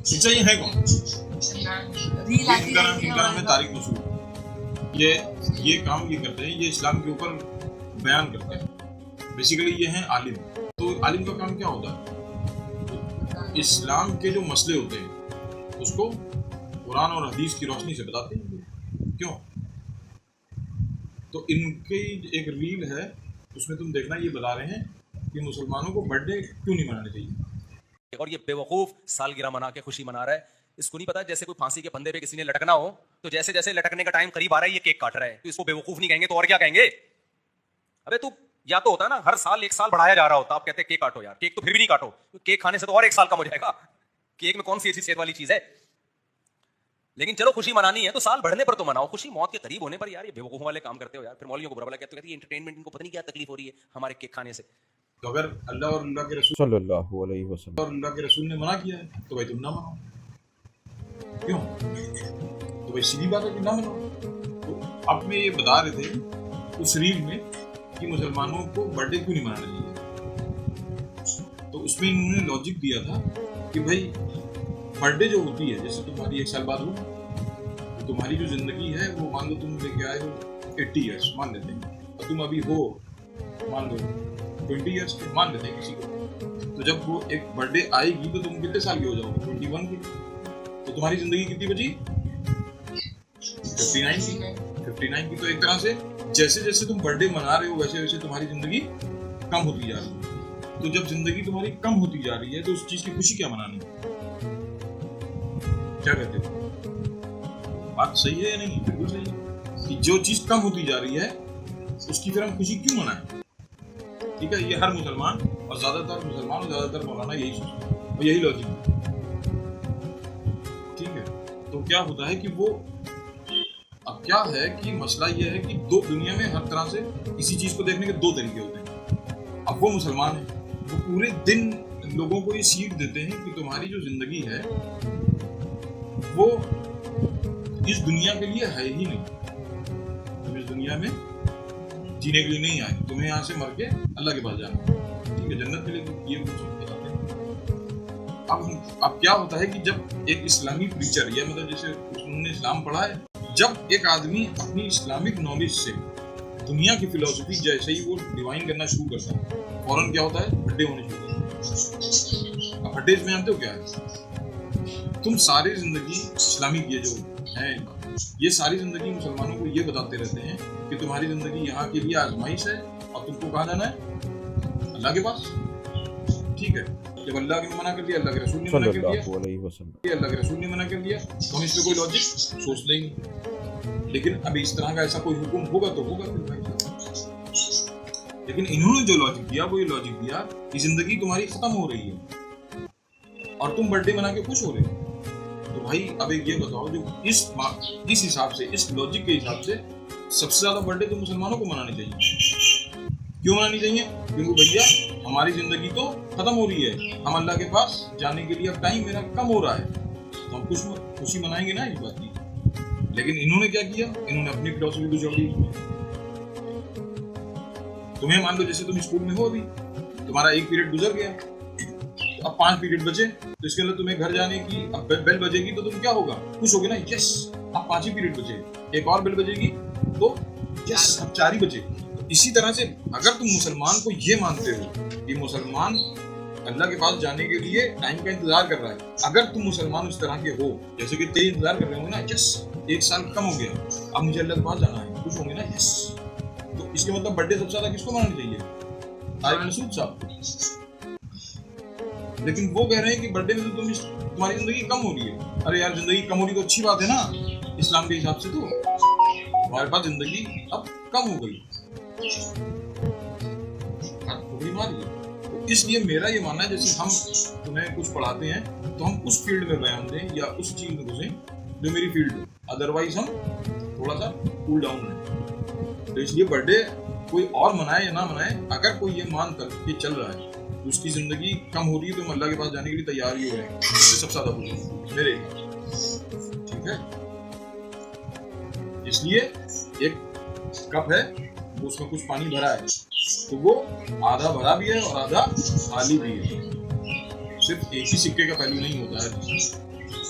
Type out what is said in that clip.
अच्छा ये है कौन? इनका नाम है तारिक मसूद। ये काम ये करते हैं, ये इस्लाम के ऊपर बयान करते हैं। बेसिकली ये हैं आलिम। तो आलिम का काम क्या होता है? इस्लाम के जो मसले होते हैं उसको कुरान और हदीस की रोशनी से बताते हैं। क्यों? तो इनकी एक रील है, उसमें तुम देखना ये बता रहे हैं कि मुसलमानों को बर्थडे क्यों नहीं मनाने चाहिए। और ये बेवकूफ सालगिरह मना के खुशी मना रहा है। इसको नहीं पता जैसे कोई फांसी के फंदे पे किसी ने लटकना हो, तो जैसे जैसे लटकने का टाइम करीब आ रहा है ये केक काट रहा है, तो इसको बेवकूफ नहीं कहेंगे तो और क्या कहेंगे? अबे तू या तो होता ना हर साल 1 साल बढ़ाया जा रहा होता, आप कहते केक काटो यार, केक तो फिर भी नहीं काटो, तो केक खाने से तो और 1 साल कम हो जाएगा। केक में कौन सी ऐसी सेहत वाली चीज है? लेकिन चलो खुशी मनानी है तो साल बढ़ने पर तो मनाओ, खुशी मौत के करीब होने पर यार ये बेवकूफों वाले काम करते हो यार। फिर मौलवियों को बुरा भला कहते हो, कहते हैं एंटरटेनमेंट, इनको पता नहीं क्या तकलीफ हो रही है हमारे केक खाने से। तो अगर अल्लाह और अल्लाह के रसूल सल्लल्लाहु अलैहि वसल्लम और अल्लाह के रसूल ने मना किया है तो भाई तुम ना मनाओ। क्यों? तो भाई सीधी बात है कि ना मनाओ। तो अब मैं ये बता रहे थे उस रील में कि मुसलमानों को बर्थडे क्यों नहीं मनाना चाहिए। तो उसमें इन्होंने लॉजिक दिया था कि भाई बर्थडे जो होती है, जैसे तुम्हारी 1 साल बाद हो, तो तुम्हारी जो जिंदगी है वो मान लो तुम लेके आए हो 80 ईयर्स मान लेते हैं, और तुम अभी हो मान लो 20 ईयर्स के मान लेते हैं किसी को। तो जब वो एक बर्थडे आएगी तो तुम कितने साल के हो जाओगे? 21 की। तो तुम्हारी जिंदगी कितनी बची? 59 की। 59 की। तो एक तरह से जैसे जैसे तुम बर्थडे मना रहे हो वैसे वैसे तुम्हारी जिंदगी कम होती जा रही है। तो जब जिंदगी तुम्हारी कम होती जा रही है तो उस चीज की खुशी क्या मनानी? क्या कहते हो? बात सही है या नहीं? बिल्कुल सही है कि जो चीज कम होती जा रही है उसकी फिर हम खुशी क्यों मनाएं? ठीक है, ये हर मुसलमान और ज्यादातर मुसलमान और ज्यादातर मौलाना यही सोचते हैं और यही लॉजिक है। ठीक है, तो क्या होता है कि वो अब क्या है कि मसला ये है कि दो दुनिया में हर तरह से किसी चीज को देखने के 2 तरीके होते हैं। अब वो मुसलमान है, वो पूरे दिन लोगों को ये सीख देते हैं कि तुम्हारी जो जिंदगी है वो इस दुनिया के लिए है ही नहीं। तुम इस दुनिया में जीने के लिए नहीं आए, तुम्हें यहाँ से मर के अल्लाह के पास जाना। ठीक है, जन्नत के लिए ये कुछ बताते हैं। अब क्या होता है कि जब एक इस्लामी प्रीचर या मतलब जैसे उन्होंने इस्लाम पढ़ा है, जब एक आदमी अपनी इस्लामिक नॉलेज से दुनिया की फिलॉसफी जैसे ही वो डिवाइन करना शुरू करता है, फौरन क्या होता है? बर्थडे होने शुरू होते हैं। अब बर्थडे में जानते हो क्या है? तुम सारी जिंदगी इस्लामिक ये जो है, ये सारी जिंदगी मुसलमानों को ये बताते रहते हैं कि तुम्हारी जिंदगी यहाँ के लिए आजमाइश है और तुमको कहाँ जाना है? अल्लाह के पास। ठीक है, जब अल्लाह ने मना कर दिया, अल्लाह के रसूल ने मना कर दिया, अल्लाह के रसूल ने मना कर दिया, तो हम इस पे कोई लॉजिक सोच लेंगे। लेकिन अभी इस तरह का ऐसा कोई हुक्म होगा तो होगा फिर भाई। लेकिन इन्होंने जो लॉजिक दिया वो ये लॉजिक दिया कि जिंदगी तुम्हारी खत्म हो रही है और तुम बर्थडे मना के खुश हो रहे हो। तो भाई अब एक ये बताओ, जो इस हिसाब से, इस लॉजिक के हिसाब से सबसे ज्यादा बर्थडे तो मुसलमानों को मनानी चाहिए। क्यों मनानी चाहिए? क्योंकि भैया हमारी जिंदगी तो खत्म हो रही है, हम अल्लाह के पास जाने के लिए अब टाइम मेरा कम हो रहा है, तो हम खुशी मनाएंगे ना इस बात की। लेकिन इन्होंने क्या किया? इन्होंने अपनी फिलॉसफी को जोड़ दी। तुम्हें मान लो जैसे तुम स्कूल में हो, अभी तुम्हारा 1 पीरियड गुजर गया, तो अब 5 पीरियड बचे, तो इसके लिए तुम्हें घर जाने की अब बेल बजेगी तो तुम क्या होगा? खुश होगे ना, यस अब 5 ही पीरियड बचे। एक और बेल बजेगी तो यस अब 4 ही बचे। तो इसी तरह से अगर तुम मुसलमान को ये मानते हो कि मुसलमान अल्लाह के पास जाने के लिए टाइम का इंतजार कर रहा है, अगर तुम मुसलमान उस तरह के हो जैसे कि तेज इंतजार कर रहे होंगे ना, यस 1 साल कम हो गया, अब मुझे अल्लाह के पास जाना है, खुश होंगे ना, यस। तो इसके मतलब बर्थडे सबसे ज्यादा किसको मनानी चाहिए? तारिक मसूद साहब को। लेकिन वो कह रहे हैं कि बर्थडे में तो तुम्हारी जिंदगी कम हो रही है। अरे यार, जिंदगी कम हो रही तो अच्छी बात है ना, इस्लाम के हिसाब से तो तुम्हारे पास जिंदगी अब कम हो गई, तो इसलिए मेरा ये मानना है जैसे हम तुम्हें कुछ पढ़ाते हैं तो हम उस फील्ड में बयान दें या उस चीज में घुसें जो मेरी फील्ड हो, अदरवाइज हम थोड़ा सा कूल डाउन है। तो इसलिए बर्थडे कोई और मनाए या ना मनाए, अगर कोई ये मान कर के चल रहा है तो उसकी जिंदगी कम हो रही है तो हम अल्लाह के पास जाने के लिए तैयार ही हो रहे हैं, इससे सबसे ज्यादा कुछ मेरे। ठीक है, इसलिए एक कप है, उसमें कुछ पानी भरा है, तो वो आधा भरा भी है और आधा खाली भी है। सिर्फ एक ही सिक्के का पहलू नहीं होता है।